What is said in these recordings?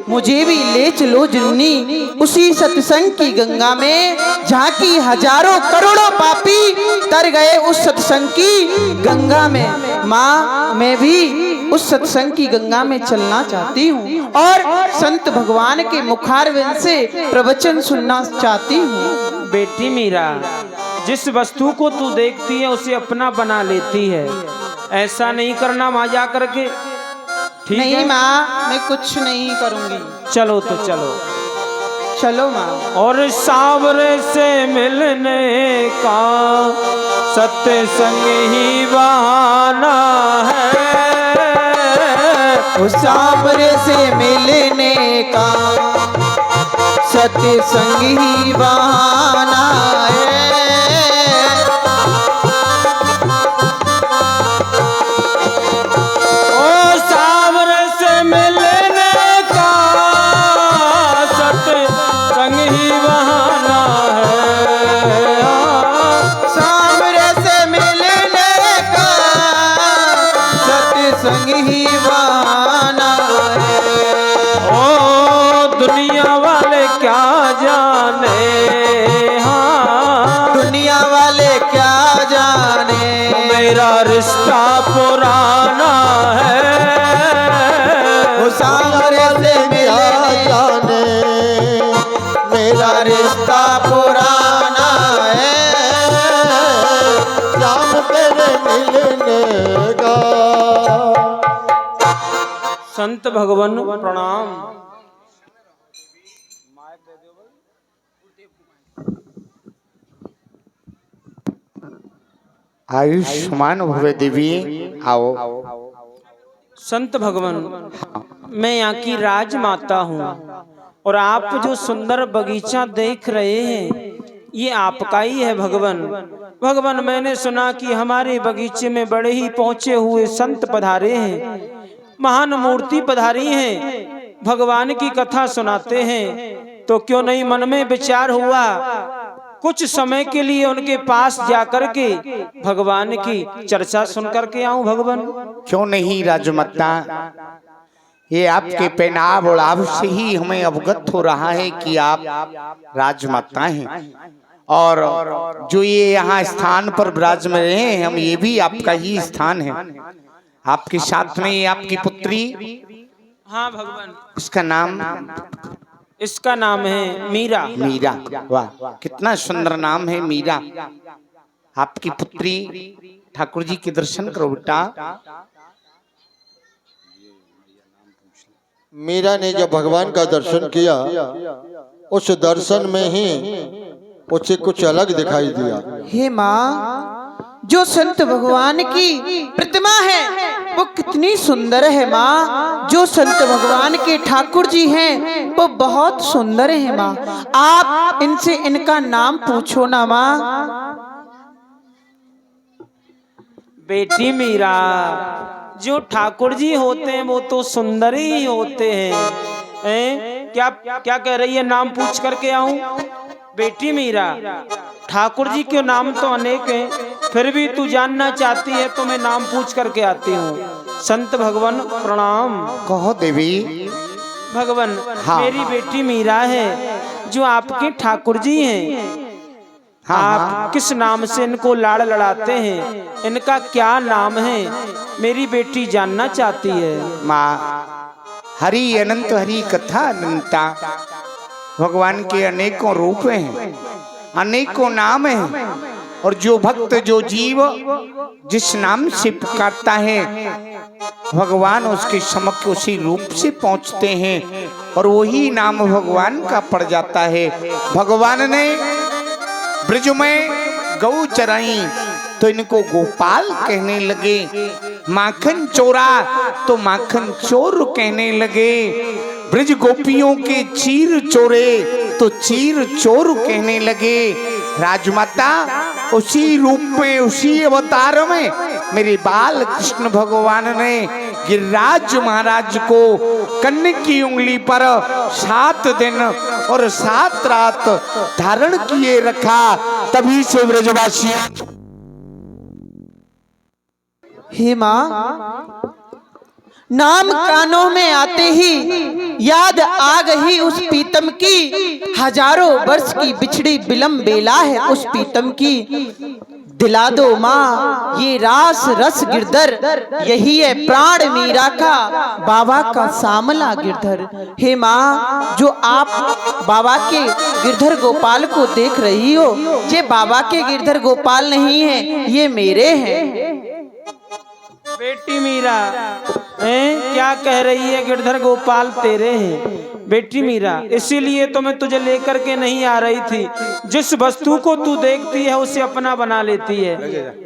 मुझे भी ले चलो जननी उसी सत्संग की गंगा में, जहाँ की हजारों करोड़ों पापी तर गए उस सत्संग की गंगा में। माँ मैं भी उस सत्संग की गंगा में चलना चाहती हूँ और संत भगवान के मुखारविंद से प्रवचन सुनना चाहती हूँ। बेटी मीरा, जिस वस्तु को तू देखती है उसे अपना बना लेती है, ऐसा नहीं करना वहां जा करके। ठीक नहीं है माँ, मैं कुछ नहीं करूँगी। चलो तो चलो। चलो माँ। और सांवरे से मिलने का सत्संग ही बहाना है, उस सांवरे से मिलने का सत्संग ही बहाना है। ओ सांवरे से मिलने का सत्संग ही बहाना है, सांवरे से मिलने का सत्संग ही बहाना है। ओ दुनिया वाले क्या जाने, हाँ दुनिया वाले क्या जाने, मेरा रिश्ता पुराना है। वो सांवरे से मिलने जाने मेरा रिश्ता पुराना है। श्याम तेरे मिलने का। संत भगवान प्रणाम। आयुष्मान भवे देवी, आओ। संत भगवान, मैं यहाँ की राजमाता हूँ और आप जो सुंदर बगीचा देख रहे हैं ये आपका ही है भगवान। भगवान, मैंने सुना कि हमारे बगीचे में बड़े ही पहुँचे हुए संत पधारे हैं, महान मूर्ति पधारी हैं, भगवान की कथा सुनाते हैं, तो क्यों नहीं मन में विचार हुआ कुछ समय के लिए उनके पास जाकर के भगवान की चर्चा सुन करके आऊं। भगवान क्यों नहीं राजमाता, ये आपके पहनाव और आभ से ही हमें अवगत हो रहा है कि आप राजमाता हैं, और जो ये यहाँ स्थान पर विराज में रहे हैं, हम ये भी आपका ही स्थान है। आपके साथ में ये आपकी पुत्री, हाँ भगवान, इसका नाम है मीरा। मीरा, वाह कितना सुंदर नाम है मीरा। आपकी पुत्री, ठाकुर जी के दर्शन करो बेटा। मीरा ने जब भगवान का दर्शन किया, उस दर्शन में ही उसे कुछ अलग दिखाई दिया। हे माँ, जो संत भगवान की प्रतिमा है वो कितनी सुंदर है माँ। जो संत भगवान के ठाकुर जी हैं वो बहुत सुंदर है माँ। आप इनसे इनका नाम पूछो ना माँ। बेटी मीरा, जो ठाकुर जी होते हैं वो तो सुंदर ही होते हैं। क्या क्या कह रही है, नाम पूछ करके आऊं? बेटी मीरा, ठाकुर जी के नाम तो अनेक हैं, फिर भी तू जानना चाहती है तो मैं नाम पूछ करके आती हूँ। संत भगवान प्रणाम। कहो देवी। भगवान, हाँ। मेरी बेटी मीरा है, जो आपके ठाकुर जी हैं। हाँ, आप हाँ। किस नाम से इनको लाड़ लड़ाते हैं, इनका क्या नाम है, मेरी बेटी जानना चाहती है। माँ, हरि अनंत हरि कथा अनंता। भगवान के अनेकों रूप हैं, अनेकों नाम हैं, और जो भक्त, जो जीव जिस नाम से पुकारता है भगवान उसके समक्ष उसी रूप से पहुंचते हैं, और वही नाम भगवान का पड़ जाता है। भगवान ने ब्रज में गौ चराई तो इनको गोपाल कहने लगे, माखन चोरा तो माखन चोर कहने लगे, ब्रज गोपियों के चीर चोरे तो चीर चोर कहने लगे। राजमाता, उसी रूप में, उसी अवतार में मेरे बाल कृष्ण भगवान ने गिरिराज महाराज को कन्या की उंगली पर 7 दिन और 7 रात धारण किए रखा। तभी से ब्रजवासी। हे माँ, नाम कानों में आते ही याद आ गई उस पीतम की, हजारों वर्ष की बिछड़ी बिलम बेला है उस पीतम की। दिला दो माँ ये रास रस गिरधर, यही है प्राण मीरा का बाबा का सामला गिरधर। हे माँ, जो आप बाबा के गिरधर गोपाल को देख रही हो, ये बाबा के गिरधर गोपाल नहीं है, ये मेरे हैं। बेटी मीरा क्या कह रही है? गिरधर गोपाल तेरे हैं। बेटी मीरा, इसीलिए तो मैं तुझे लेकर के नहीं आ रही थी। जिस वस्तु को तू देखती है उसे अपना बना लेती है।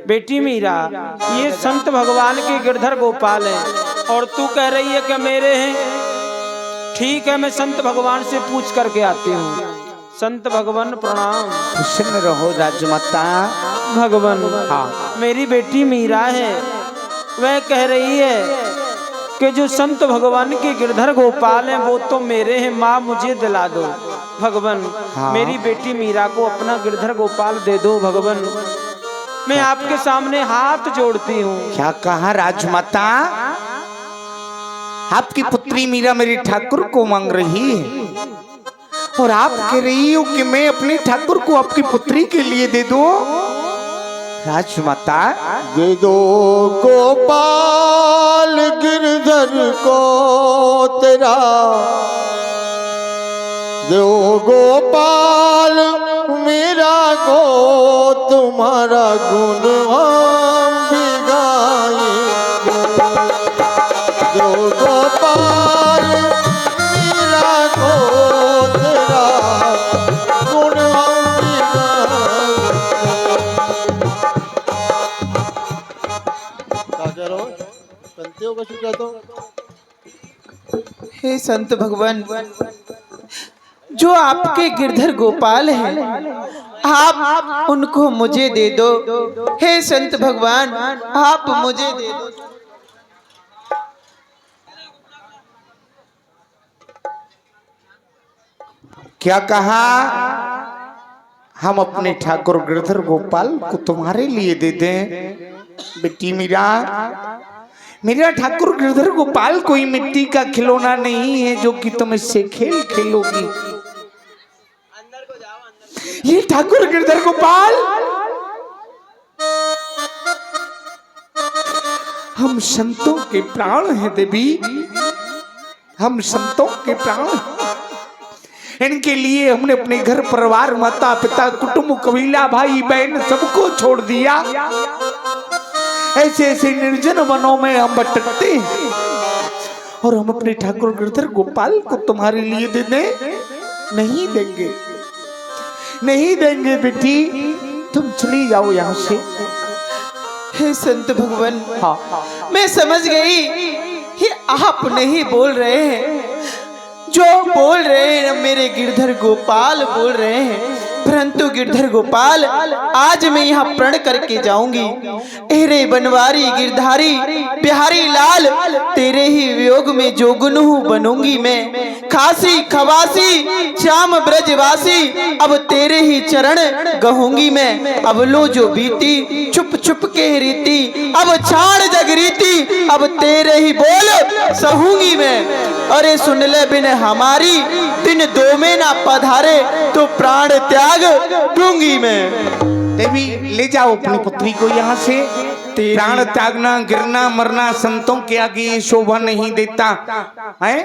बेटी मीरा, ये संत भगवान के गिरधर गोपाल है और तू कह रही है कि मेरे हैं। ठीक है, मैं संत भगवान से पूछ करके आती हूँ। संत भगवान प्रणाम। प्रसन्न रहो राजमाता। भगवान, हाँ, मेरी बेटी मीरा है, वह कह रही है कि जो संत भगवान के गिरधर गोपाल हैं वो तो मेरे हैं। माँ, मुझे दिला दो भगवान। हाँ। मेरी बेटी मीरा को अपना गिरधर गोपाल दे दो भगवान। मैं आपके सामने हाथ जोड़ती हूँ। क्या कहा राजमाता? आपकी पुत्री मीरा मेरे ठाकुर को मांग रही है और आप कह रही हो कि मैं अपने ठाकुर को आपकी पुत्री के लिए दे दूं? राजमाता, दे दो गोपाल गिरधर को तेरा, दो गोपाल मेरा को तुम्हारा गुण हम भी गाएंगे। दो गोपाल मेरा को तेरा गुण हम भी गाएंगे। हो कशी कहतो? हे संत भगवान, जो आपके गिरधर गोपाल हैं, आप उनको मुझे दे दो। हे संत भगवान, आप मुझे दे दो। क्या कहा? हम अपने ठाकुर गिरधर गोपाल को तुम्हारे लिए दे दें? बेटी मीरा, मेरा ठाकुर गिरधर गोपाल कोई मिट्टी का खिलौना नहीं है जो कि तुम इससे खेल खेलोगी। ये ठाकुर गिरधर गोपाल हम संतों के प्राण हैं देवी, हम संतों के प्राण। इनके लिए हमने अपने घर परिवार, माता पिता, कुटुंब, कबीला, भाई बहन सबको छोड़ दिया। ऐसे ऐसे निर्जन वनों में हम भटकते हैं और हम अपने ठाकुर गिरधर गोपाल को तुम्हारे लिए दे दें? नहीं देंगे, नहीं देंगे बेटी, तुम चली जाओ यहाँ से। हे संत भगवान, हाँ, मैं समझ गई ये आप नहीं बोल रहे हैं, जो बोल रहे हैं मेरे गिरधर गोपाल बोल रहे हैं। परंतु गिरधर गोपाल, आज मैं यहाँ प्रण करके जाऊंगी। एरे बनवारी गिरधारी बिहारी लाल, तेरे ही वियोग में जोगुनहु बनूंगी मैं। खासी खवासी श्याम ब्रजवासी, अब तेरे ही चरण गहूंगी मैं। अब लो जो बीती छुप छुप के रीति, अब छाड़ जग रीति, अब तेरे ही बोल सहूंगी मैं। अरे सुन ले बिन हमारी दिन दो में ना पधारे, तो प्राण त्याग दूंगी मैं। देवी, ले जाओ अपनी पुत्री को यहाँ से। प्राण त्यागना, गिरना, मरना संतों के आगे ये शोभा नहीं देता है।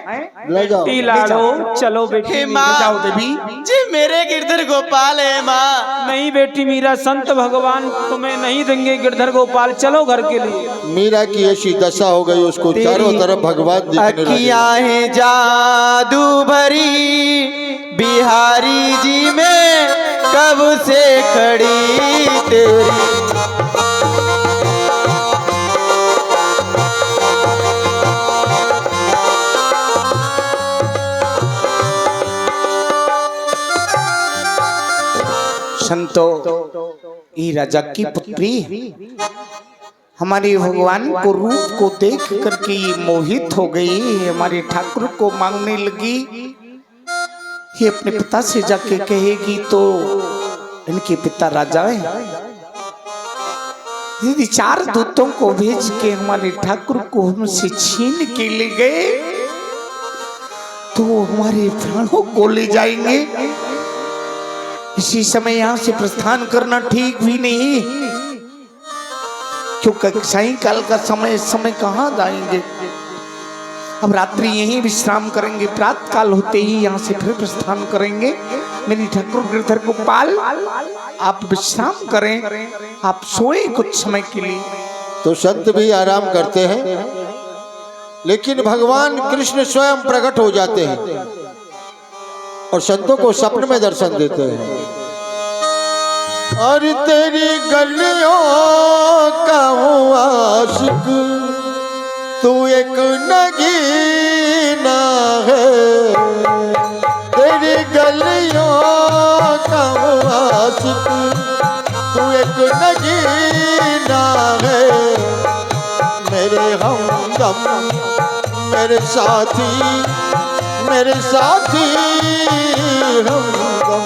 ले जाओ, लाडो, चलो बेटी। हे माँ, ले जाओ देवी। जी मेरे गिरधर गोपाल है माँ। नहीं बेटी मीरा, संत भगवान तुम्हें नहीं देंगे गिरधर गोपाल, चलो घर के लिए। मीरा की ऐसी दशा हो गई, उसको चारों तरफ भगवान दिखने लगे। अखियां हैं जादू भरी बिहारी जी में, कब से खड़ी तेरी। संतो, ये राजा की पुत्री हमारे भगवान को रूप को देख करके ये मोहित हो गई, हमारे ठाकुर को मांगने लगी। ये अपने पिता से जाके कहेगी तो इनके पिता राजा है। यदि 4 दूतों को भेज के हमारे ठाकुर को हमसे छीन के ले गए तो वो हमारे प्राणों को ले जाएंगे। इसी समय यहाँ से प्रस्थान करना ठीक भी नहीं, क्योंकि सायंकाल का समय, इस समय कहाँ जाएंगे। अब रात्रि यहीं विश्राम करेंगे, प्रातः काल होते ही यहाँ से फिर प्रस्थान करेंगे। मेरी ठाकुर गिरधर गोपाल आप विश्राम करें, आप सोए कुछ समय के लिए। तो संत भी आराम करते हैं, लेकिन भगवान कृष्ण स्वयं प्रकट हो जाते हैं और संतों को स्वप्न में दर्शन देते हैं। और तेरी गलियों का हूँ आशिक, तू एक नगीना है। तेरी गलियों का हूँ आशिक, तू एक नगीना है। मेरे हमदम, मेरे साथी, मेरे साथी हमदम।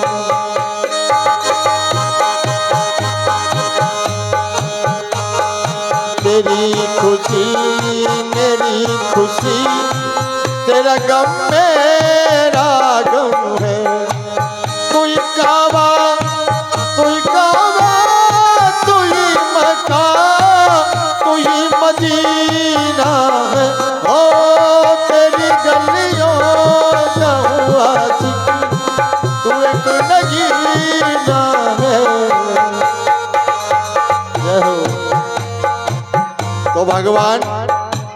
तेरी खुशी मेरी खुशी, तेरा गम मेरा गम है। तू ही काबा, तू ही काबा, तू ही मक्का, तू ही मदीना है। ओ तेरी गलियों का हूँ आशिक, तू एक नगीना है। जय हो। तो भगवान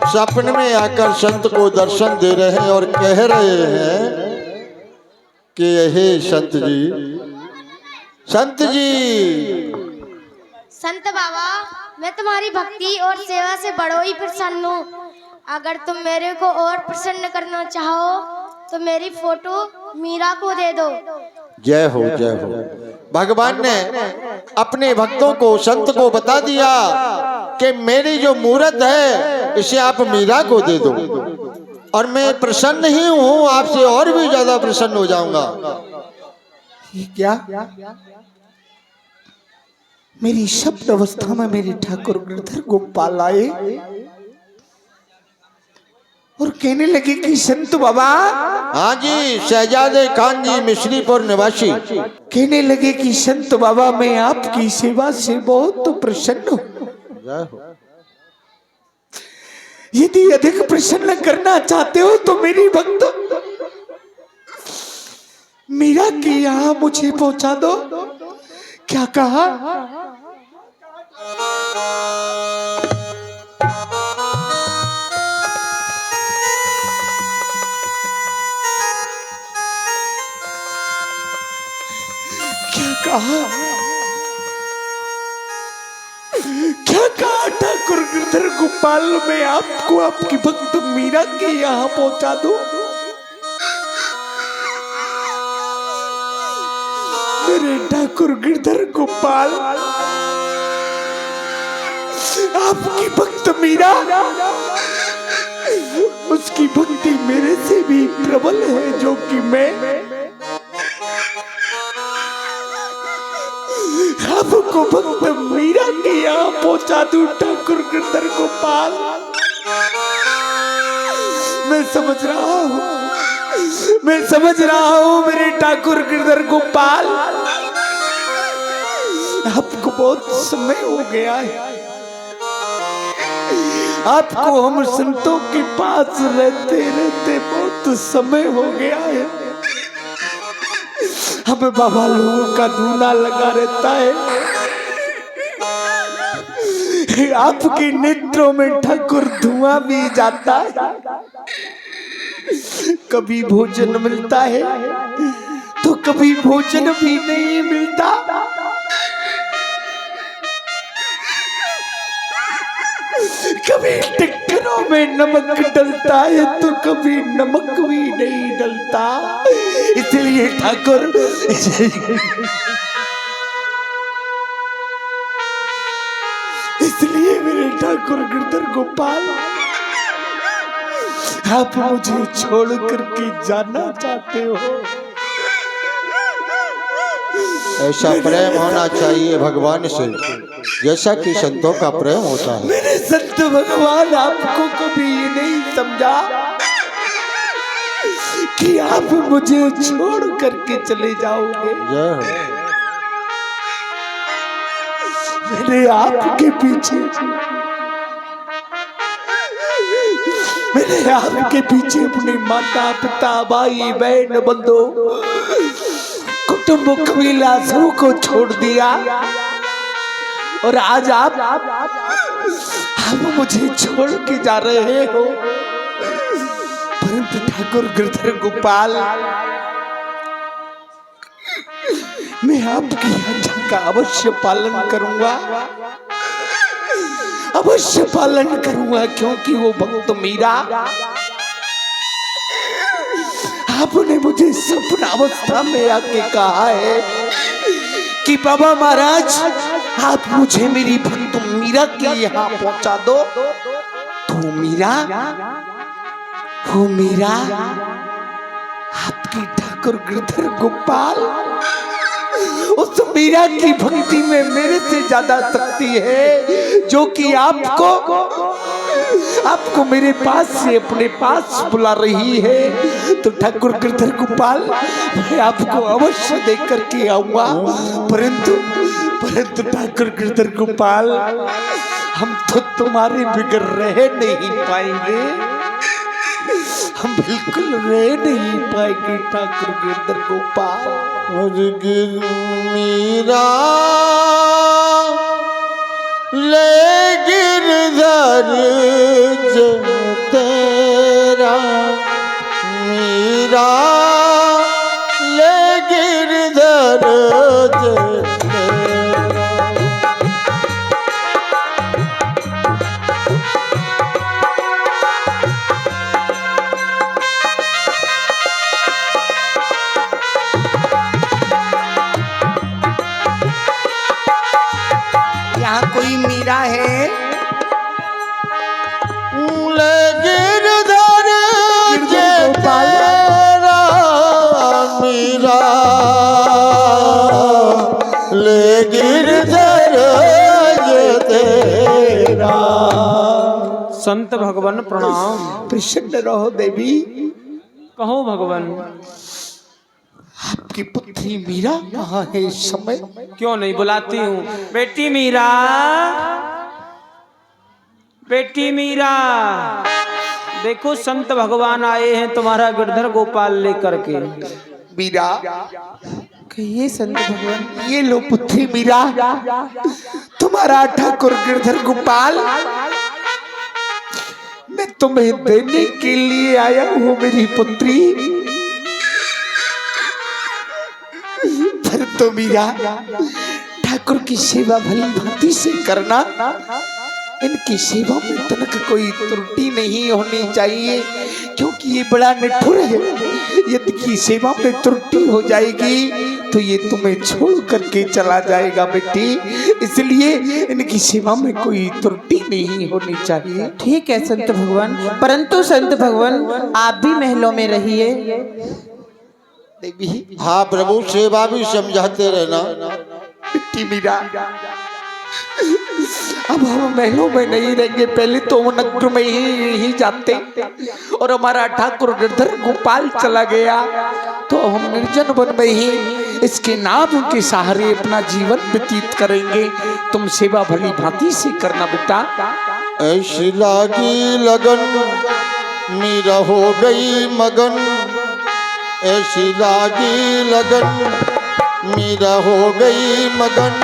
स्वप्न में आकर संत को दर्शन दे रहे हैं और कह रहे हैं कि हे संत जी, संत जी। संत बाबा, मैं तुम्हारी भक्ति और सेवा से बड़ो ही प्रसन्न हूँ। अगर तुम मेरे को और प्रसन्न करना चाहो तो मेरी फोटो मीरा को दे दो। जय हो, जय हो। भगवान ने अपने भक्तों को, संत को बता दिया कि मेरी जो मूर्त है इसे आप मीरा को दे दो और मैं प्रसन्न ही हूँ, आपसे और भी ज्यादा प्रसन्न हो जाऊंगा। ये क्या? मेरी शब्द अवस्था में मेरे ठाकुर गिरधर गोपाल आए और कहने लगे कि संत बाबा। हाँ जी, शहजादे खान जी मिश्रीपुर निवासी कहने लगे कि संत बाबा मैं आपकी सेवा से बहुत प्रसन्न हूँ। यदि अधिक प्रसन्न करना चाहते हो तो मेरी भक्त मीरा के यहाँ मुझे पहुंचा दो। क्या कहा? क्या कहा ठाकुर गिरधर गोपाल, मैं आपको आपकी भक्त मीरा के यहाँ पहुंचा दूं? मेरे ठाकुर गिरधर गोपाल, आपकी भक्त मीरा, उसकी भक्ति मेरे से भी प्रबल है, जो कि मैं आपको भक्त मीरा के यहाँ पहुंचा दूं। ठाकुर गिरधर गोपाल, मैं समझ रहा हूँ मेरे ठाकुर गिरधर गोपाल, आपको बहुत समय हो गया है। आपको हम संतों के पास रहते रहते बहुत समय हो गया है। हमें बाबा लोगों का धूना लगा रहता है। आपके नेत्रों में ठाकुर धुआं भी जाता है। कभी भोजन मिलता है तो कभी भोजन भी नहीं मिलता। कभी टिक्करों में नमक डलता है तो कभी नमक भी नहीं डलता। इसलिए ठाकुर, इसलिए मेरे ठाकुर गिरधर गोपाल, आप मुझे छोड़ करके जाना चाहते हो? ऐसा प्रेम होना चाहिए भगवान से जैसा कि संतों का प्रेम होता है। मेरे संत भगवान आपको कभी ये नहीं समझा कि आप मुझे छोड़ करके चले जाओगे। जय हो। मैंने आपके पीछे अपने माता पिता भाई बहन बंधु कुटुंब कबीला सबको छोड़ दिया और आज आप मुझे छोड़ के जा रहे हो। परंतु ठाकुर गिरधर गोपाल, मैं आपकी आज्ञा का अवश्य पालन करूंगा, अवश्य पालन करूंगा, क्योंकि वो भक्त मीरा आपने मुझे सपना अवस्था में आके कहा है कि बाबा महाराज आप मुझे मेरी भक्त मीरा के यहाँ पहुंचा दो। तो मीरा, वो मीरा आपकी ठाकुर गिरधर गोपाल, उस मीरा की भक्ति में मेरे से ज्यादा शक्ति है, जो कि आपको मेरे पास से अपने पास बुला रही है। तो ठाकुर गिरधर गोपाल, मैं आपको अवश्य देख करके आऊंगा, परंतु ठाकुर गिरधर गोपाल, हम तो तुम्हारे बिगड़ रह नहीं पाएंगे, हम बिल्कुल रह नहीं पाएंगे ठाकुर गिरधर गोपाल। और मीरा ले गिरधर तेरा, मीरा ले गिरधर कोई मीरा है? ले गिरधर तेरा, मीरा ले गिरधर तेरा। संत भगवान प्रणाम। प्रसन्न रहो देवी। कहो भगवान, आपकी पुत्री मीरा कहाँ है इस समय? क्यों नहीं बुलाती हूँ? बेटी मीरा, बेटी मीरा, देखो संत भगवान आए हैं तुम्हारा गिरधर गोपाल लेकर के। मीरा, कहिए संत भगवान। ये लो पुत्री मीरा, तुम्हारा ठाकुर गिरधर गोपाल मैं तुम्हें देने के लिए आया हूँ मेरी पुत्री। तो मीरा, ठाकुर की सेवा भली भांति से करना, इनकी सेवा में तनक कोई त्रुटि नहीं होनी चाहिए, क्योंकि ये बड़ा निठुर है। यदि की सेवा में त्रुटि हो जाएगी तो ये तुम्हें छोड़ करके चला जाएगा बेटी, इसलिए इनकी सेवा में कोई त्रुटि नहीं होनी चाहिए। ठीक है संत भगवान, परंतु संत भगवान आप भी महलों में रहिए। देवी, हाँ प्रभु, सेवा भी समझाते रहना। बेटी मीरा, अब हम महलों में नहीं रहेंगे, पहले तो वो नगर में ही जाते, और हमारा ठाकुर गिरधर गोपाल चला गया तो हम निर्जन वन में ही इसके नाम के सहारे अपना जीवन व्यतीत करेंगे। तुम सेवा भली भांति से करना बेटा। ऐसी लागी लगन मीरा हो गई मगन, ऐसी लागी लगन मीरा हो गई मगन,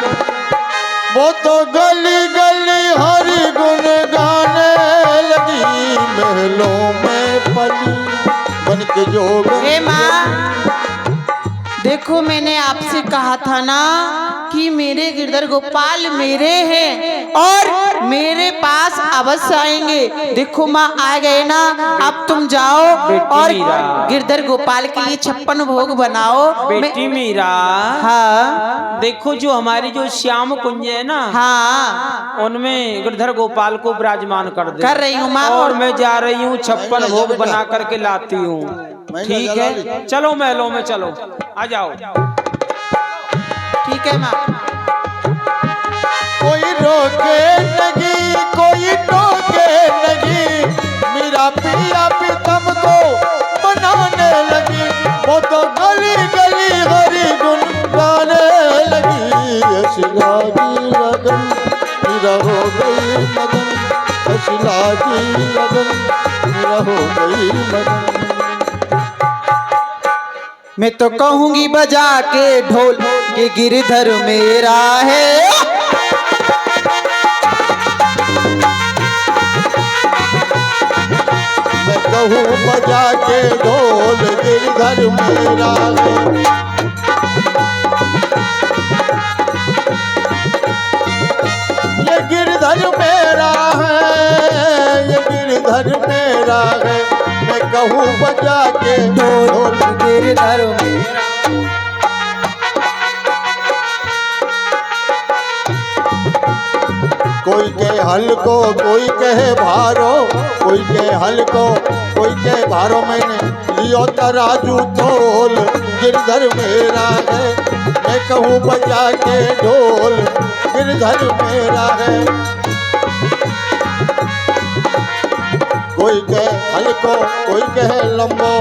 वो तो गली गली हरि गुण गाने लगी, महलों में पली बन के जोग। हे माँ, देखो मैंने आपसे कहा था ना कि मेरे गिरधर गोपाल मेरे हैं और मेरे पास अवश्य आएंगे। देखो माँ आ गए ना, अब तुम जाओ और गिरधर गोपाल के लिए 56 भोग बनाओ। बेटी मीरा, हाँ देखो जो हमारी जो श्याम कुंज है ना, हाँ उनमें गिरधर गोपाल को विराजमान कर दे। कर रही हूँ माँ, और मैं जा रही हूँ 56 भोग बना करके लाती हूँ। ठीक है, चलो महलों में चलो, आ जाओ। ठीक है माँ। कोई रोके नहीं, कोई टोके नहीं, मेरा पिया प्रीतम को बनाने लगी। वो तो गली गली हरी गुन गाने लगी। ऐसी लागी लगन मेरा हो गई मगन, ऐसी लागी लगन मेरा हो गई मगन। मैं तो कहूंगी बजा के ढोल के गिरधर मेरा है। मैं कहूँ बजा के ढोल गिरधर मेरा है। ये गिरधर मेरा है, ये गिरधर मेरा है। मैं कहूँ बजा के ढोल गिरधर मेरा। कोई कहे हल को, कोई कहे भारो, कोई कहे हल को, कोई कहे भारो। मैंने लियो तराजू तोल गिरधर मेरा है। मैं कहूँ बजा के ढोल गिरधर मेरा है। कोई कहे हल को, कोई कहे लंबो,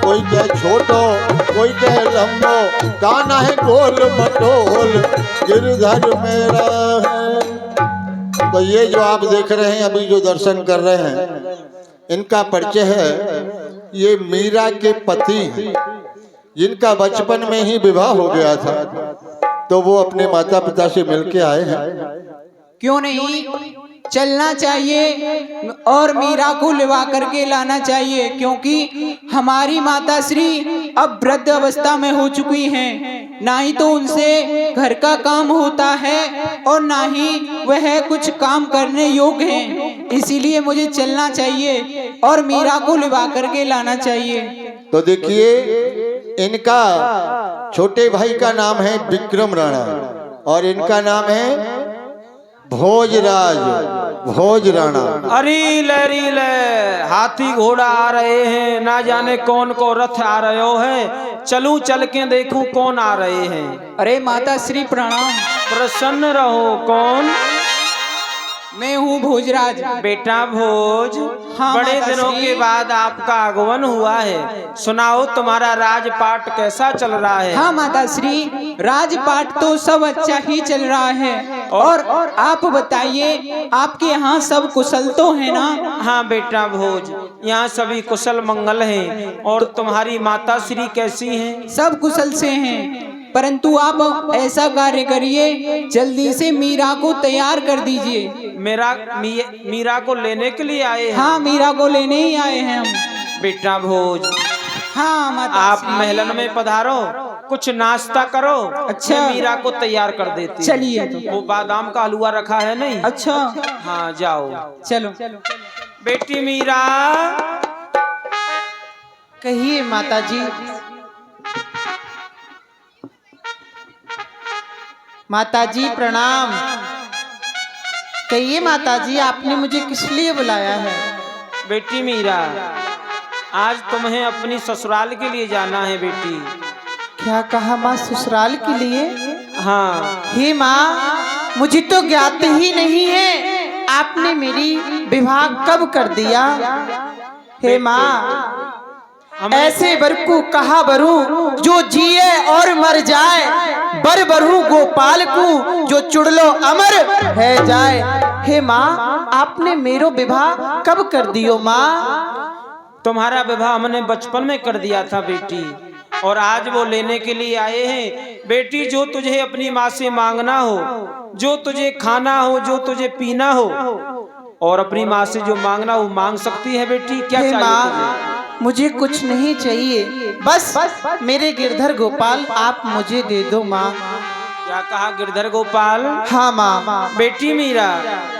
कोई कहे छोटो, कोई कहे लंबो। गाना है गोल मटोल गिरधर मेरा है। तो ये जो आप देख रहे हैं, अभी जो दर्शन कर रहे हैं, इनका परिचय है। ये मीरा के पति हैं, जिनका बचपन में ही विवाह हो गया था। तो वो अपने माता पिता से मिलके आए हैं। क्यों नहीं चलना चाहिए और मीरा को लिवा करके लाना चाहिए, क्योंकि हमारी माता श्री अब वृद्ध अवस्था में हो चुकी हैं। ना ही तो उनसे घर का काम होता है और ना ही वह कुछ काम करने योग्य हैं। इसीलिए मुझे चलना चाहिए और मीरा को लिवा करके लाना चाहिए। तो देखिए, इनका छोटे भाई का नाम है विक्रम राणा और इनका नाम है भोजराज, भोज राणा। अरे लहरी ले, हाथी घोड़ा आ रहे हैं, ना जाने कौन को रथ आ रहे है। चलूं चल के देखूं कौन आ रहे हैं। अरे माता श्री प्रणाम। प्रसन्न रहो। कौन? मैं हूँ भोजराज। बेटा भोज, हाँ, बड़े माता दिनों श्री। के बाद आपका आगमन हुआ है। सुनाओ तुम्हारा राजपाट कैसा चल रहा है? हाँ माता श्री, राजपाट तो सब अच्छा ही चल रहा है। और आप बताइए, आपके यहाँ सब कुशल तो है ना? हाँ बेटा भोज, यहाँ सभी कुशल मंगल हैं। और तुम्हारी माता श्री कैसी हैं? सब कुशल से हैं, परंतु आप ऐसा कार्य करिए, जल्दी से मीरा को तैयार कर दीजिए। मीरा को लेने के लिए आए हैं? हाँ, मीरा को लेने ही आए हैं हम। बेटा भोज, हाँ माता आप श्री। महलन में पधारो, कुछ नाश्ता करो। अच्छा। मैं मीरा को तैयार कर देती हूँ। चलिए तो। वो बादाम का हलवा रखा है नहीं? अच्छा, हाँ जाओ। चलो। बेटी मीरा। कहिए माता जी। माता जी प्रणाम। कहिए माता जी, आपने मुझे किस लिए बुलाया है? बेटी मीरा, आज तुम्हें अपनी ससुराल के लिए जाना है बेटी। क्या कहा माँ? ससुराल के लिए? हाँ। हे माँ, मुझे तो ज्ञात ही नहीं है आपने मेरी विवाह कब कर दिया। हे माँ, ऐसे वर को कहा बरू जो जिए और मर जाए, बर बरू गोपाल को जो चुड़लो अमर है जाए। हे माँ, आपने मेरो विवाह कब कर दियो माँ? तुम्हारा विवाह हमने बचपन में कर दिया था बेटी, और आज वो लेने के लिए आए हैं। बेटी, जो तुझे अपनी माँ से मांगना हो, जो तुझे खाना हो, जो तुझे पीना हो, और अपनी माँ से जो मांगना हो मांग सकती है बेटी। क्या चाहिए तुम्हें? मुझे कुछ नहीं चाहिए, बस मेरे गिरधर गोपाल आप मुझे दे दो माँ। क्या कहा? गिरधर गोपाल? हाँ माँ। बेटी मीरा,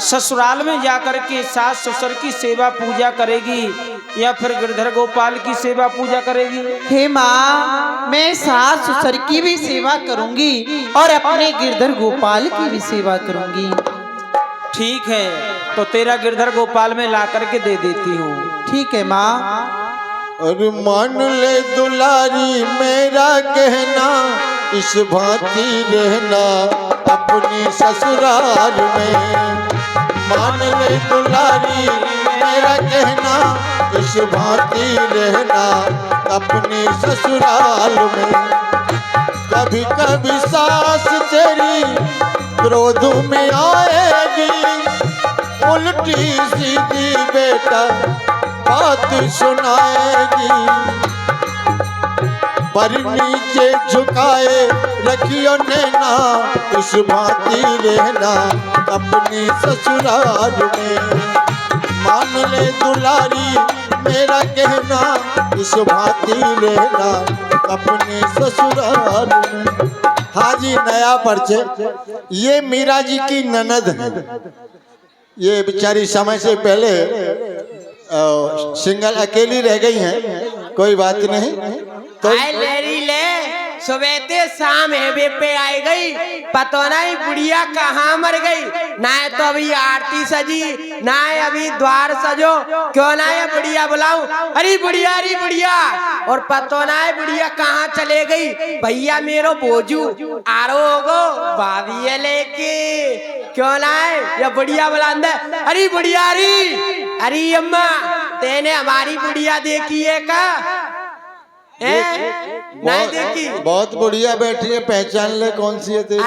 ससुराल में जाकर के सास ससुर की सेवा पूजा करेगी या फिर गिरधर गोपाल की सेवा पूजा करेगी? हे माँ, मैं सास ससुर की भी सेवा करूंगी और अपने गिरधर गोपाल की भी सेवा करूंगी। ठीक है, तो तेरा गिरधर गोपाल में ला करके दे देती हूँ। ठीक है माँ। अरे मान ले दुलारी मेरा कहना, इस भांति रहना अपनी ससुराल में। मान ले दुलारी मेरा कहना, इस भांति रहना अपनी ससुराल में। कभी कभी सास तेरी क्रोध में आएगी, उल्टी सीधी बेटा बात सुनाएगी। पर नीचे झुकाए रखियो नैना, इस भांति रहना अपनी ससुराल में। मान ले दुलारी मेरा कहना, इस भांति रहना अपने ससुराल में। हाजी नया परिचय, ये मीरा जी की ननद है। ये बेचारी समय से पहले सिंगल अकेली रह गई हैं, कोई बात नहीं। तो आए लेरी ले सुबह ते शाम है पे आई गई, पता नहीं बुढ़िया कहाँ मर गई। ना तो अभी आरती सजी, ना अभी द्वार सजो, क्यों ना ये बुढ़िया बुलाऊं, अरे बुढ़िया। और पता नहीं बुढ़िया कहाँ चले गई। भैया मेरो बोझू आरो होगो भाभी लेके, क्यों ना ये बुढ़िया बुलांदे, अरे बुढ़िया अरे अम्मा तेने हमारी बुढ़िया देखी है का? नहीं देखी। बहुत बढ़िया बैठी है, पहचान ले कौन सी है तेरी?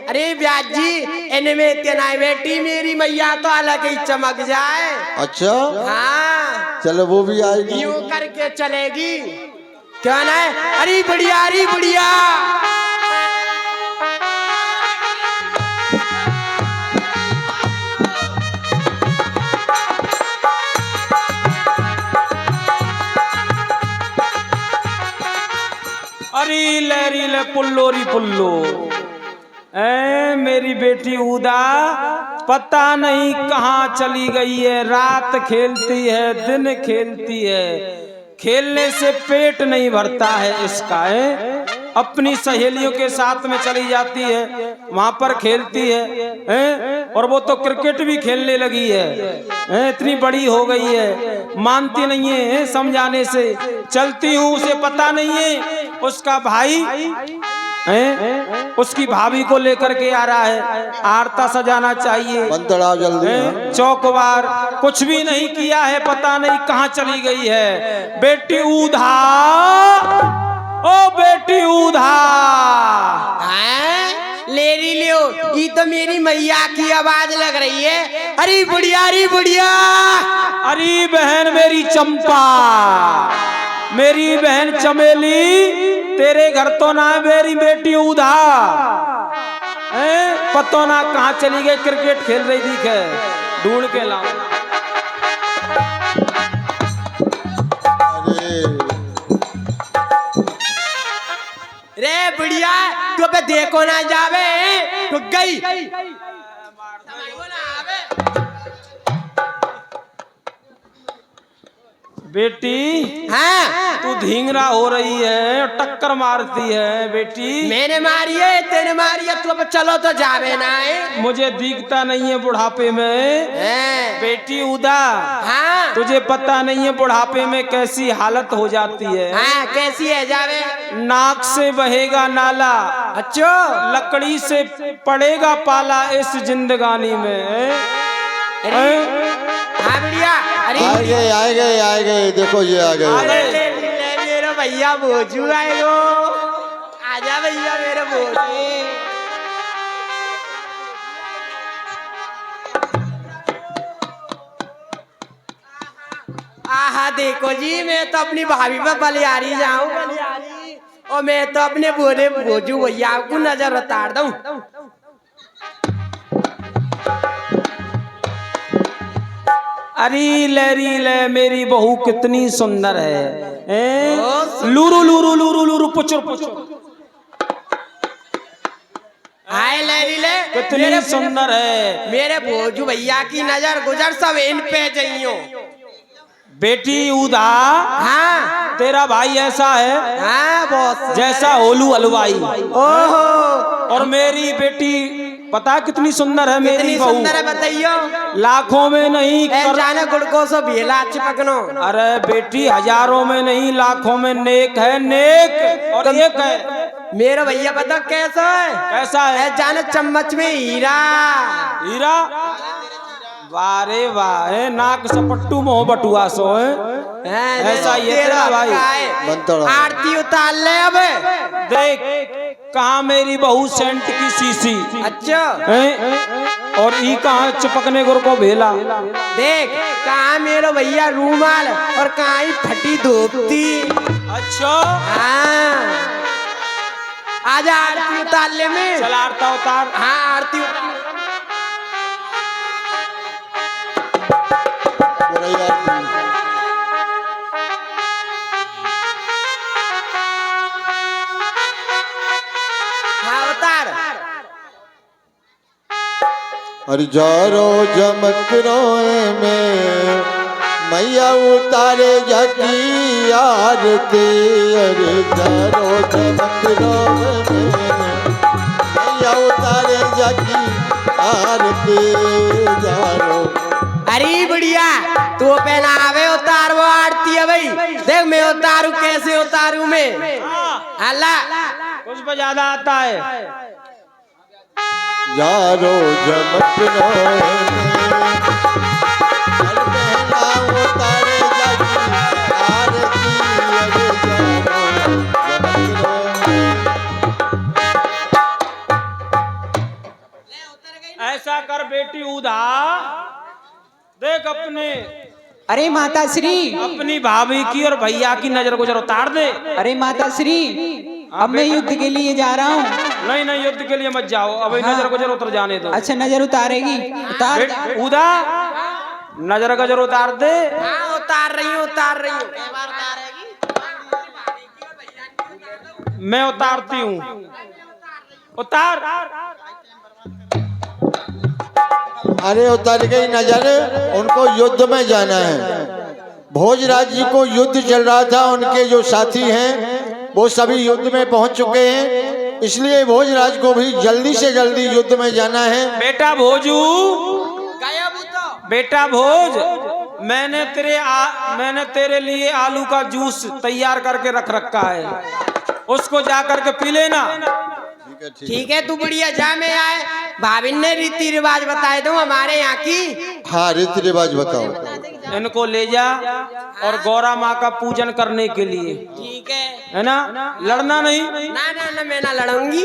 अरे ब्याज जी इनमें तेना बेटी मेरी मैया तो अलग ही चमक जाए। अच्छा हाँ चलो वो भी आएगी, यूं करके चलेगी, क्या ना है? अरे बुढ़िया अरी ले पुल्लो ऐ मेरी बेटी उदा पता नहीं कहाँ चली गई है। रात खेलती है, दिन खेलती है, खेलने से पेट नहीं भरता है इसका है। अपनी सहेलियों के साथ में चली जाती है, वहां पर खेलती है और वो तो क्रिकेट भी खेलने लगी है। इतनी बड़ी हो गई है, मानती नहीं है समझाने से। चलती हूँ उसे पता नहीं है उसका भाई उसकी भाभी को लेकर के आ रहा है, आरता सजाना चाहिए। जल्दी चौकबार कुछ भी नहीं किया है, पता नहीं कहाँ चली गई है। बेटी उधा, ओ बेटी उधा, लेरी लियो, ये तो मेरी मैया की आवाज लग रही है। अरे बुढ़िया अरे बहन मेरी चंपा, मेरी बहन चमेली, तेरे घर तो ना है मेरी बेटी उधा। पतो ना कहाँ चली गई, क्रिकेट खेल रही थी, ढूंढ के लाओ। रे बुढ़िया तू पे देखो ना जावे, रुक गई। बेटी हाँ तू धींगरा हो रही है, टक्कर मारती है बेटी। मैंने मारी है, तेने मारी है, तू अब चलो तो जावे ना है। मुझे दिखता नहीं है बुढ़ापे में बेटी उदा। हाँ तुझे पता नहीं है बुढ़ापे में कैसी हालत हो जाती है। हाँ कैसी है जावे? नाक से बहेगा नाला, अच्छो लकड़ी से पड़ेगा पाला इस जिंदगानी में। हाँ बुढ़िया, अरे आए गए, देखो ये आ गए। ले मेरा भैया बोझू आएगो, आजा भैया मेरे बोझू। आहा देखो जी, मैं तो अपनी भाभी पे बलियारी जाऊं, और मैं तो अपने बोले बोझू भैया को नजर उतार दूं। अरे ले मेरी बहू कितनी सुंदर है। लूरू लूरू लूरू लूरू पुचुर पुचुर। हाय ले कितनी सुंदर है। मेरे भोजू भैया की नजर गुजर सब इन पे जाइयो। बेटी उदा, हाँ तेरा भाई ऐसा है, हाँ बॉस, जैसा ओलू हलवाई। ओहो, और मेरी बेटी पता कितनी सुंदर है। मेरी बहू सुंदर है बताइयो, लाखों में नहीं जाने गुड़को से भेला चिपकनो। अरे बेटी हजारों में नहीं लाखों में नेक है, नेक और एक है मेरा भैया पता कैसा है? कैसा है? जाने चम्मच में हीरा। हीरा? वारे वाह, नाक सपट्टू मोह बटुआ सो है। ऐसा ही है तेरा भाई। बनतड़ा। आरती उतार ले अब। देख कहाँ मेरी बहू सेंट की सीसी अच्छा हैं? और ई कहाँ चिपकने गुर को भेला। देख कहाँ मेरा भैया रूमाल और कहाँ ही फटी धोती। अच्छा हाँ आजा आरती उतार ले में। चल आरता उतार। हाँ आरती हाँ उतार। हरिजारो जमक रोए में मैया उतारे जगी आरती। हरिजारो जमक रोए में मैया उतारे जगी आरती। जारो अरे बढ़िया तू पहनावे उतार वो आरती है भाई। देख मैं उतारू कैसे उतारू मैं। अल्लाह कुछ पे ज्यादा आता है। जारो जमक रोए में पहना उतारे जगी आरती। हरिजारो जमक रोए में। ऐसा कर बेटी उधा, देख अपने अरे माता श्री, अपनी भाभी की और भैया की नजर गुजर उतार दे। अरे माता श्री, अब मैं युद्ध के लिए जा रहा हूँ। नहीं नहीं युद्ध के लिए मत जाओ, अभी हाँ। नजर गुजर उतर जाने दो। अच्छा नजर उतारेगी? उतार। उदा नजर गुजर उतार दे। हाँ उतार रही हूँ उतार रही हूँ। मैं उतारती हूँ। उतार। अरे उतर गई नजर। उनको युद्ध में जाना है। भोजराज जी को युद्ध चल रहा था। उनके जो साथी हैं वो सभी युद्ध में पहुंच चुके हैं, इसलिए भोजराज को भी जल्दी से जल्दी युद्ध में जाना है। बेटा भोजू, बेटा भोज, मैंने तेरे लिए आलू का जूस तैयार करके रख रखा है, उसको जा करके पी लेना। ठीक है तू बढ़िया जा। मैं आए भाभी ने रीति रिवाज बताए दो हमारे यहाँ की। हाँ रीति रिवाज बताओ। इनको ले जा और गौरा माँ का पूजन करने के लिए, ठीक है ना? लड़ना नहीं। ना ना ना मैं ना लड़ूंगी।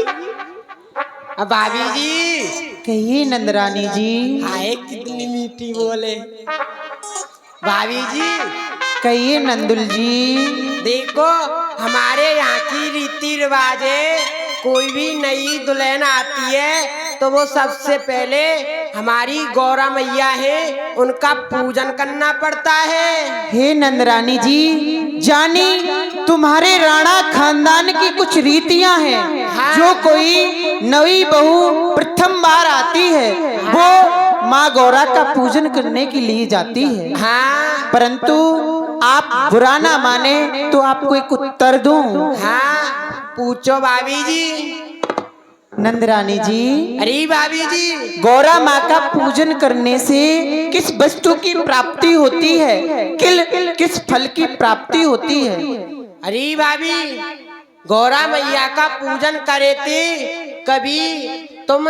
अब भाभी जी कहिए नंदरानी जी। आए कितनी मीठी बोले। भाभी जी कहिए नंदुल जी। देखो हमारे यहाँ की रीति रिवाज है, कोई भी नई दुल्हन आती है तो वो सबसे पहले हमारी गौरा मैया है उनका पूजन करना पड़ता है। हे नंदरानी जी, जानी तुम्हारे राणा खानदान की कुछ रीतियां हैं। हाँ। जो कोई नई बहू प्रथम बार आती है वो माँ गौरा का पूजन करने के लिए जाती है। हाँ परंतु आप बुरा ना माने तो आपको एक उत्तर दूं। हाँ पूछो भाभी जी। नंदरानी जी, अरे भाभी जी गौरा माँ का पूजन करने से किस वस्तु की प्राप्ति होती है, किस फल की प्राप्ति होती है? अरे भाभी गौरा मैया का पूजन करे थे कभी तुम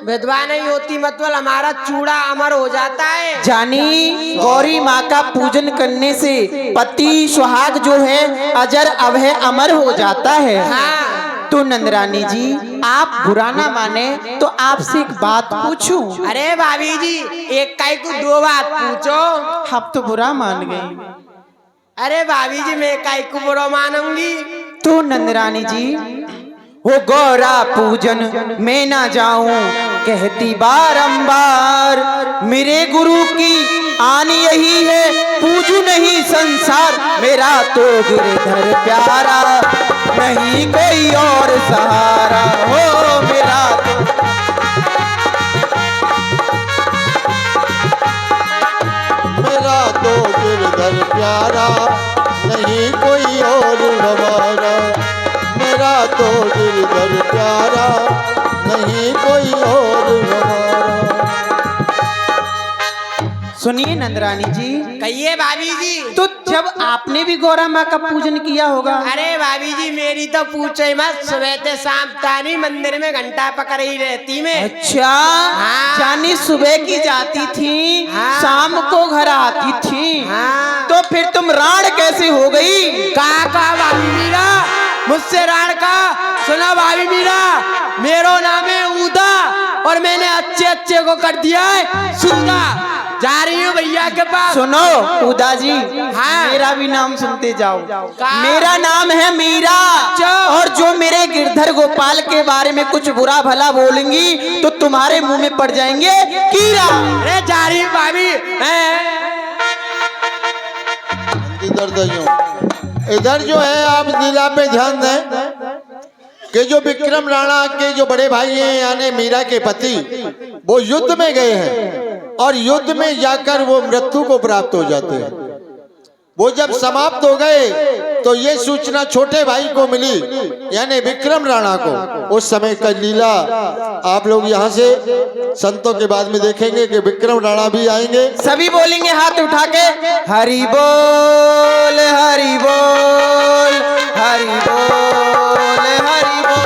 विधवा नहीं होती, मतलब हमारा चूड़ा अमर हो जाता है। जानी गौरी माँ का पूजन करने से पति सुहाग जो है अजर अभय अमर हो जाता है। हाँ। तो नंदरानी जी आप बुरा ना माने तो आपसे एक बात पूछूं? अरे भाभी जी एक काई को दो बात पूछो। आप तो बुरा मान गई। अरे भाभी जी मैं काई को बुरा मानूंगी। तो नंदरानी जी वो गौरा पूजन मैं ना जाऊं कहती बारंबार, मेरे गुरु की आन यही है पूजू नहीं संसार, मेरा तो गिरधर प्यारा नहीं कोई और सहारा हो मेरा तो गिरधर प्यारा नहीं कोई और हमारा। मेरा तो गिरधर प्यारा नहीं कोई और हमारा। सुनिए नंदरानी जी, कहिए भाभी जी। तो जब आपने भी गौरा माँ का पूजन किया होगा। अरे भाभी जी मेरी तो पूछे मत, सुबह से शाम तानी मंदिर में घंटा पकड़ ही रहती मैं। अच्छा, हाँ। जानी सुबह की जाती थी, हाँ। शाम को घर आती थी। हाँ। तो फिर तुम राण कैसे हो गई? कहा भाभी मीरा, मुझसे राण का सुना भाभी मीरा, मेरो नाम है उदा और मैंने अच्छे को कर दिया है सुनना। जा रही हूँ भैया के पास। सुनो उदा जी, हाँ। मेरा भी नाम सुनते जाओ। कहा? मेरा नाम है मीरा। अच्छा। और जो मेरे गिरधर गोपाल के बारे में कुछ बुरा भला बोलेंगी तो तुम्हारे मुंह में पड़ जाएंगे कीड़ा। अरे जा रही हूँ भाभी। इधर जो है आप लीला पे ध्यान दें कि जो विक्रम राणा के जो बड़े भाई हैं यानी मीरा के पति, वो युद्ध में गए हैं और युद्ध में जाकर वो मृत्यु को प्राप्त हो जाते हैं। वो जब समाप्त हो गए तो ये सूचना छोटे भाई को मिली यानी विक्रम राणा को। उस समय का लीला आप लोग यहाँ से संतों के बाद में देखेंगे कि विक्रम राणा भी आएंगे। सभी बोलेंगे हाथ उठा के, हरि बोल हरि बोल हरि बोल हरि बोल।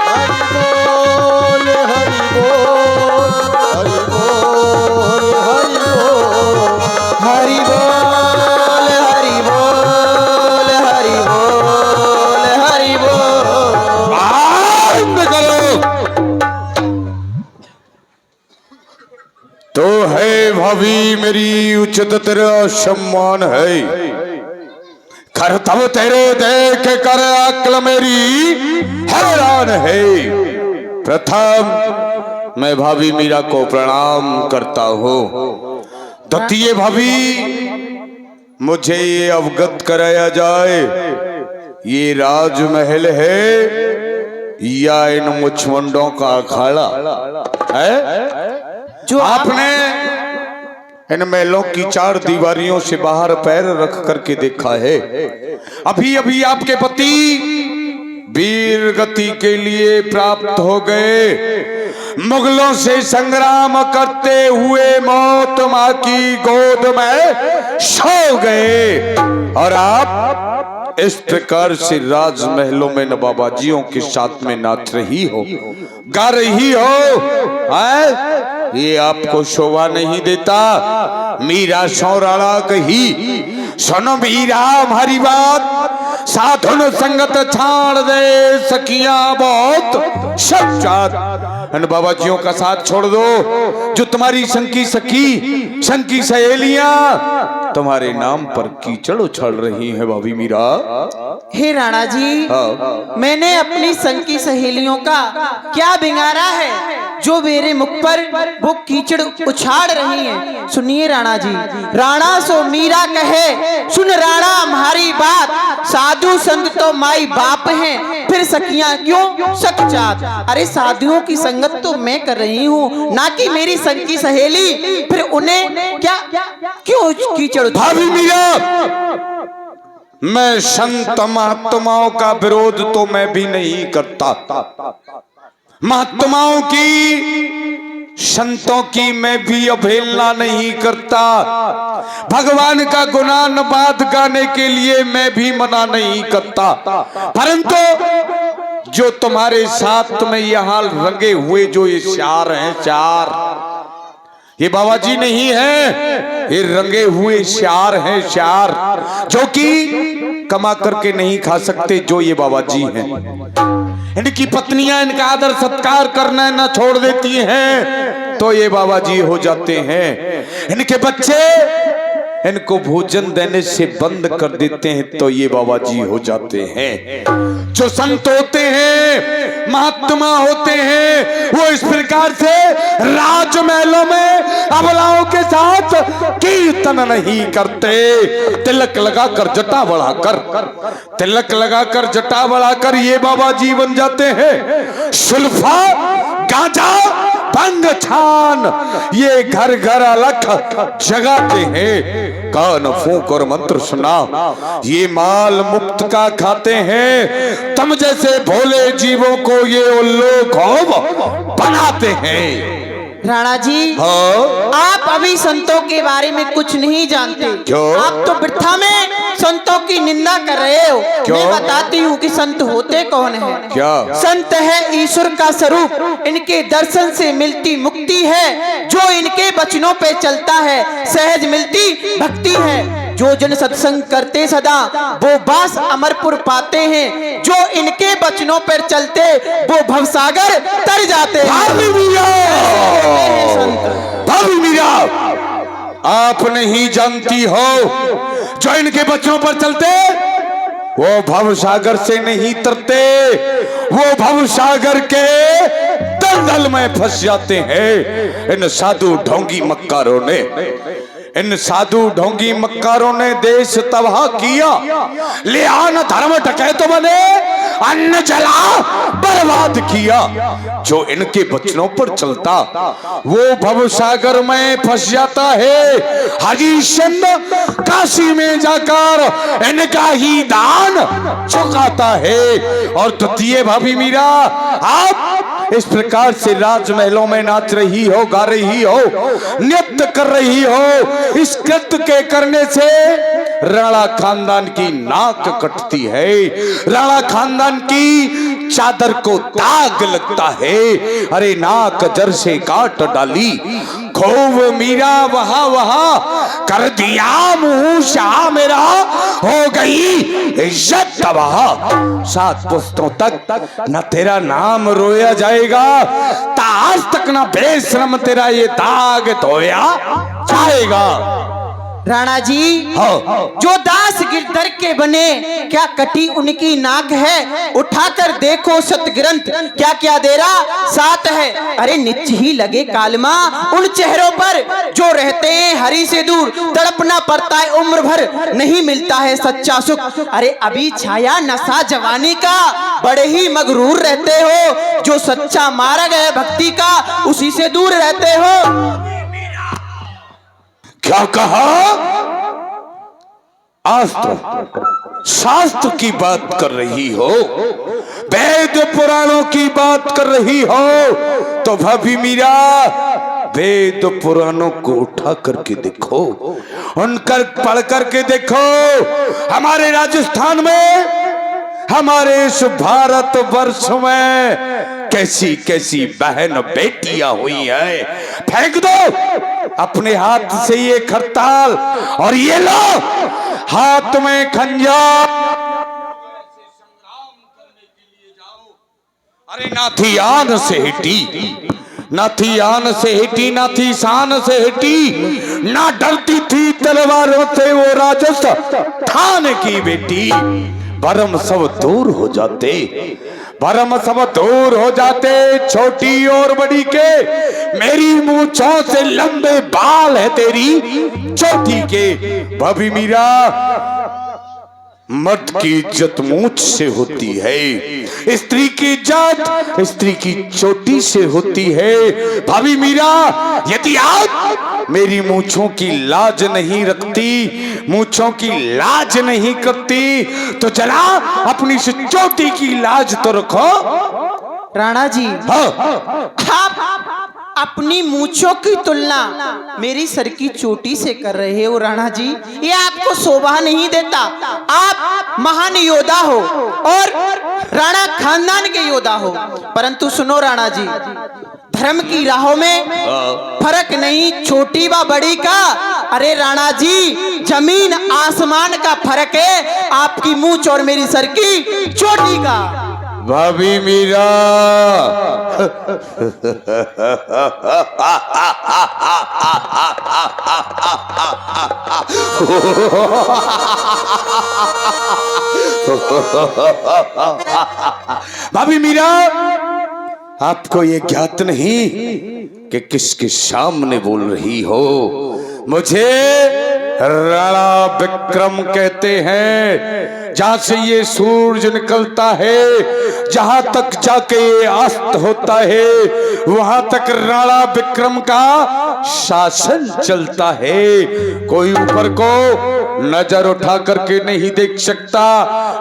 हरि बोल हरि बोल हरि बोल हरि बोल हरि बोल हरि बोल हरि बोल। बंद करो। तो है भाभी मेरी उचित तेरा सम्मान है, करतब तेरे देख कर अक्ल मेरी हैरान है। प्रथम मैं भाभी मीरा को प्रणाम करता हूँ। द्वितीय भाभी मुझे ये अवगत कराया जाए, ये राजमहल है या इन मुचमंडों का अखाड़ा है? जो आपने इन महलों की चार दीवारियों से बाहर पैर रख करके देखा है। अभी अभी आपके पति वीर गति के लिए प्राप्त हो गए, मुगलों से संग्राम करते हुए मौत मां की गोद में सो गए और आप इस प्रकार से राजमहलों में नवाबाजियों के साथ में नाच रही हो, गा रही हो। ये आपको शोभा नहीं देता। मीरा सौराणा कही, सुनो मीरा हमारी बात, साधुन संगत छाड़ दे सखिया बहुत सच्चात। इन बाबाजियों का साथ छोड़ दो जो तुम्हारी संकी सखी संकी सहेलियां तुम्हारे नाम पर कीचड़ उछाल रही हैं। भाभी मीरा, हे राणा जी, मैंने अपनी संकी सहेलियों का क्या बिगाड़ा है जो मेरे मुख पर वो कीचड़ उछाड़ रही हैं? सुनिए राणा जी, राणा सो मीरा कहे, सुन राणा हमारी बात, साधु संत तो माई बाप हैं, फिर सखियां क्यों सखचात। अरे साधुओं की संगत तो मैं कर रही हूँ, ना कि मेरी संकी सहेली, फिर उन्हें क्या क्यों कीचड़। भाभी मीरा, मैं संत महात्माओं का विरोध तो मैं भी नहीं करता, महात्माओं की संतों की मैं भी अवहेलना नहीं करता, भगवान का गुणानुवाद गाने के लिए मैं भी मना नहीं करता। परंतु जो तुम्हारे साथ में यहाँ रंगे हुए जो ये चार हैं, चार ये बाबा जी नहीं है, ये रंगे हुए चार हैं, चार जो कि कमा करके नहीं खा सकते, जो ये बाबा जी हैं। इनकी पत्नियां इनका आदर सत्कार करना न छोड़ देती हैं तो ये बाबा जी हो जाते हैं। इनके बच्चे इनको भोजन देने से बंद कर देते हैं तो ये बाबा जी हो जाते हैं। जो संत होते हैं, महात्मा होते हैं, वो इस प्रकार से राजमहलों में अबलाओं के साथ कीर्तन नहीं करते। तिलक लगाकर जटा बढ़ाकर, तिलक लगाकर जटा बढ़ाकर ये बाबा जी बन जाते हैं। सुल्फा गांजा भंग छान ये घर घर अलख जगाते हैं। कान फूंक और मंत्र सुना, ये माल मुक्त का खाते हैं, तुम जैसे भोले जीवों को ये उल्लू खौफ बनाते हैं। राणा जी, हाँ? आप अभी संतों के बारे में कुछ नहीं जानते। क्यों? आप तो वृथा में संतों की निंदा कर रहे हो। क्यों? मैं बताती हूँ कि संत होते कौन है। क्या? संत है ईश्वर का स्वरूप, इनके दर्शन से मिलती मुक्ति है। जो इनके वचनों पे चलता है सहज मिलती भक्ति है। जो जन सत्संग करते सदा वो बास अमरपुर पाते हैं। जो इनके वचनों पर चलते वो भवसागर तर जाते हैं। भाभी मीरा, आप नहीं जानती हो, जो इनके बच्चों पर चलते वो भव सागर से नहीं तरते, वो भव सागर के दलदल में फंस जाते हैं। इन साधु ढोंगी मक्कारों ने, इन साधु ढोंगी मक्कारों ने देश तबाह किया, ले आन धर्म डकैतों बने, अन्न जला बर्बाद किया। जो इनके वचनों पर चलता वो भवसागर में फंस जाता है। हरिश्चंद्र काशी में जाकर इनका ही दान चुकाता है। और द्वितीय भाभी मीरा, आप इस प्रकार से राजमहलों में नाच रही हो, गा रही हो, नृत्य कर रही हो। इस कृत्य के करने से राणा खानदान की नाक कटती है, राणा खानदान की चादर को दाग लगता है। अरे नाक जर से काट डाली, खूब मीरा वहा वहा कर दिया, मुंह शाह मेरा हो गई इज्जत तबाह। 7 पुस्तों तक न तेरा नाम रोया जाएगा, आज तक न बेशरम तेरा ये दाग धोया जाएगा। राणा जी, हाँ। जो दास गिरधर के बने, क्या कटी उनकी नाक है? उठाकर देखो सतग्रंथ, क्या क्या दे रहा साथ है। अरे निच ही लगे कालमा उन चेहरों पर जो रहते हैं हरि से दूर। तड़पना पड़ता है उम्र भर, नहीं मिलता है सच्चा सुख। अरे अभी छाया नशा जवानी का, बड़े ही मगरूर रहते हो। जो सच्चा मार्ग है भक्ति का, उसी से दूर रहते हो। क्या कहा? शास्त्र शास्त्र की बात कर रही हो, वेद पुराणों की बात कर रही हो, तो भाभी मीरा वेद पुराणों को उठा करके देखो, उनकर पढ़ करके देखो। हमारे राजस्थान में, हमारे इस भारत वर्ष में कैसी कैसी बहन बेटियां हुई है। फेंक दो अपने हाथ से ये खरताल, और ये लो हाथ में खंजर। अरे ना थी आन से हिटी, ना थी आन से हिटी, ना थी शान से हिटी, ना डरती थी तलवारों से वो राजस्थान की बेटी। भरम सब दूर हो जाते, भरम सब दूर हो जाते, छोटी और बड़ी के। मेरी मूंछों से लंबे बाल है तेरी चोटी के। भाभी मीरा, मर्द की इज्जत मूंछ से होती है, स्त्री की इज्जत स्त्री की चोटी से होती है। भाभी मीरा, यदि आप मेरी मूंछों की लाज नहीं रखती, मूंछों की लाज नहीं करती, तो चला अपनी चोटी की लाज तो रखो। राणा जी, हाँ। आप अपनी मूंछों की तुलना मेरी सर की चोटी से कर रहे हो। राणा जी, ये आपको शोभा नहीं देता। आप महान योद्धा हो और राणा खानदान के योद्धा हो, परंतु सुनो राणा जी, धर्म की राहों में फर्क नहीं छोटी व बड़ी का। अरे राणा जी, जमीन आसमान का फर्क है आपकी मूंछ और मेरी सर की चोटी का। भाभी मीरा, भाभी मीरा, आपको ये ज्ञात नहीं कि किसके सामने बोल रही हो। मुझे राणा विक्रम कहते हैं। जहां से ये सूरज निकलता है, जहां तक जाके ये अस्त होता है, वहां तक राणा विक्रम का शासन चलता है, कोई ऊपर को नजर उठा करके नहीं देख सकता।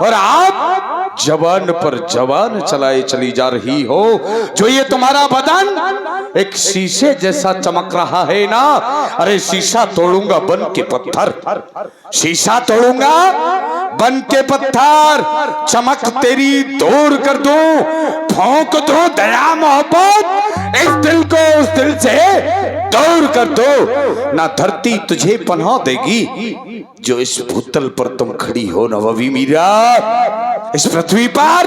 और आप जवान पर जवान चलाए चली जा रही हो। जो ये तुम्हारा बदन एक शीशे जैसा चमक रहा है ना, अरे शीशा तोड़ूंगा बन के पत्थर, शीशा तोड़ूंगा बन के पत्थर, चमक तेरी दूर कर दूं, फौंक दूं दया मोहब्बत, इस दिल को उस दिल से दूर कर दो। ना धरती तुझे पनाह देगी जो इस भूतल पर तुम खड़ी हो नवाबी मीरा। इस पृथ्वी पर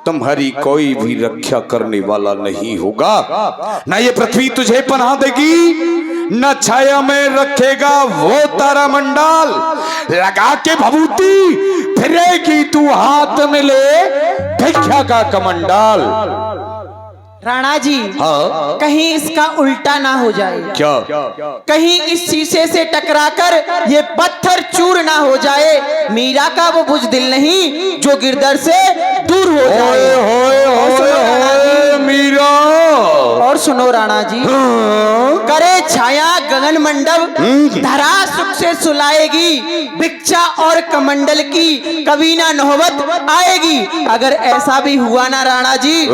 तुम्हारी कोई भी रक्षा करने वाला नहीं होगा। ना ये पृथ्वी तुझे पनाह देगी, न छाया में रखेगा वो तारा मंडल। लगा के भभूति फिरेगी तू हाथ में ले भिक्षा का कमंडल। राणा जी, हाँ कहीं इसका उल्टा ना हो जाए, क्या? कहीं इस शीशे से टकराकर ये पत्थर चूर ना हो जाए। मीरा का वो बुज़दिल नहीं जो गिरधर से दूर हो जाए। होए होए होए मीरा। और सुनो राणा जी, करे छाया गगन मंडप, धरा सुख से सुलाएगी, भिक्षा और कमंडल की कभी ना नौबत आएगी। अगर ऐसा भी हुआ ना राणा जी,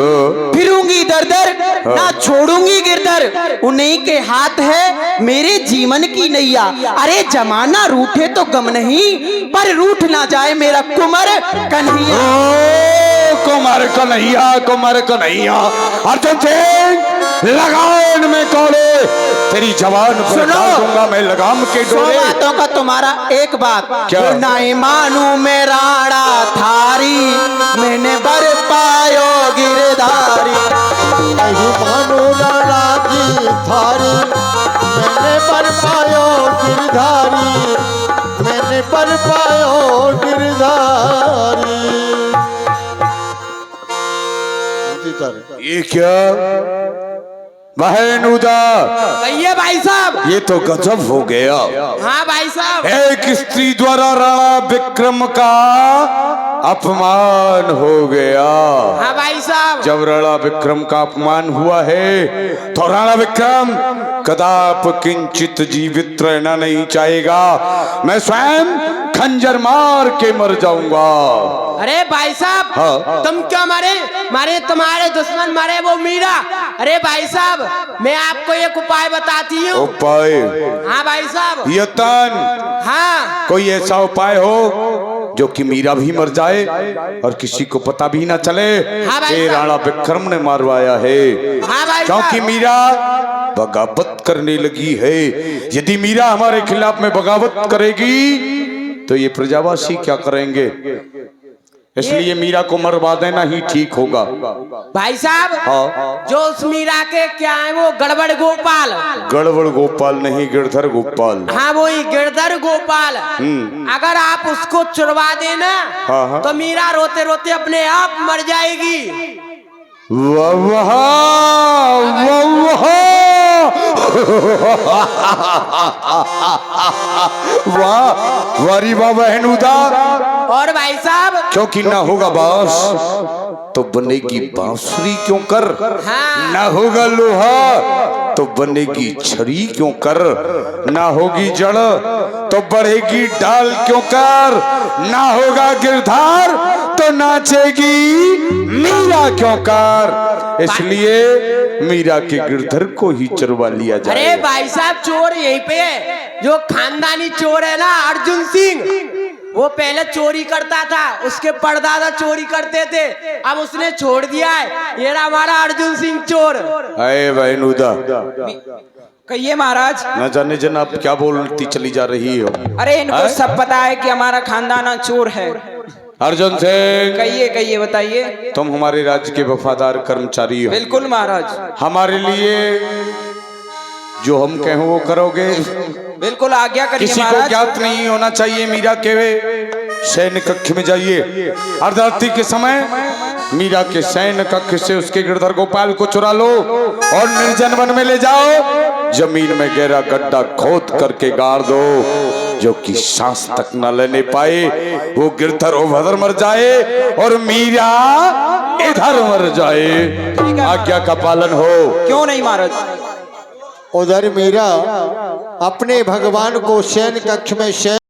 फिरूंगी दर दर, ना छोड़ूंगी गिरधर। उन्हीं के हाथ है मेरे जीवन की नैया। अरे जमाना रूठे तो गम नहीं, पर रूठ ना जाए मेरा कुंवर कन्हैया। कुमार कन्हैया, कुमार कन्हैया। अर्जुन सिंह लगाओ इनमें कोड़े, तेरी जवान पर डाल दूंगा मैं लगाम के डोरे। बातों का तुम्हारा एक बात, क्या? नहीं मानू मैं राणा थारी, मैंने बर पायो गिरधारी। नहीं मानो राणा की थारी, मैंने पर पायो गिरधारी, मैंने पर पायो गिरधारी। ये क्या बहनूदा, कहिए भाई साहब। ये तो गजब हो गया। हाँ भाई साहब। एक स्त्री द्वारा राणा विक्रम का अपमान हो गया। हाँ भाई साहब। जब राणा विक्रम का अपमान हुआ है तो राणा विक्रम कदाप किंचित जीवित रहना नहीं चाहेगा। मैं स्वयं खंजर मार के मर जाऊंगा। अरे भाई साहब, हाँ। तुम क्यों मरे? मारे तुम्हारे दुश्मन मरे, वो मीरा। अरे भाई साहब, मैं आपको एक उपाय बताती हूँ। उपाय? हाँ भाई साहब। यतन? हाँ। कोई ऐसा उपाय हो जो कि मीरा भी मर जाए और किसी को पता भी ना चले हाँ भाई कि साहब। राणा विक्रम ने मारवाया है। हाँ भाई क्योंकि साहब। मीरा बगावत करने लगी है। यदि मीरा हमारे खिलाफ में बगावत करेगी तो ये प्रजावासी क्या करेंगे? इसलिए मीरा को मरवा देना ही ठीक होगा। भाई साहब, हाँ। जो उस मीरा के क्या है, वो गड़बड़ गोपाल। गड़बड़ गोपाल नहीं, गिरधर गोपाल। हाँ वही गिरधर गोपाल। अगर आप उसको चुरवा देना हाँ, हाँ। तो मीरा रोते रोते अपने आप मर जाएगी। वाह वाह वाह वाह, वारी वाह बहनूदा। और भाई साहब, क्योंकि ना होगा बांस तो बनेगी बांसुरी क्यों कर, हाँ। ना होगा लोहा तो बनेगी छड़ी क्यों कर, ना होगी जड़ तो बढ़ेगी डाल क्यों कर, ना होगा गिरधार तो नाचेगी मीरा क्यों कर। इसलिए मीरा के गिरधर को ही चुरवा लिया जाए। अरे भाई साहब, चोर यहीं पे है। जो खानदानी चोर है ना, अर्जुन सिंह, वो पहले चोरी करता था, उसके परदादा चोरी करते थे, अब उसने छोड़ दिया है। ये रहा हमारा अर्जुन सिंह चोर। अरे बहनूदा, कहिए महाराज। न जाने जन आप क्या बोलती चली जा रही हो। अरे इनको सब पता है कि हमारा खानदाना चोर है। अर्जुन सिंह, कहिए कहिए, बताइए। तुम हमारे राज्य के वफादार कर्मचारी हो। बिल्कुल महाराज। हमारे लिए जो हम कहें वो करोगे। बिल्कुल आज्ञा करिए किसी को महाराज। ज्ञात नहीं होना चाहिए। मीरा के सैन्य कक्ष में जाइए। अर्धरात्रि के समय मीरा के सैन्य कक्ष से उसके गिरधर गोपाल को चुरा लो और निर्जन वन में ले जाओ। जमीन में गहरा गड्ढा खोद करके गाड़ दो, जो कि सांस तक न लेने पाए। वो गिरधर उधर मर जाए और मीरा इधर मर जाए। आज्ञा का पालन हो। क्यों नहीं महाराज। उधर मीरा अपने भगवान को शयन कक्ष में शयन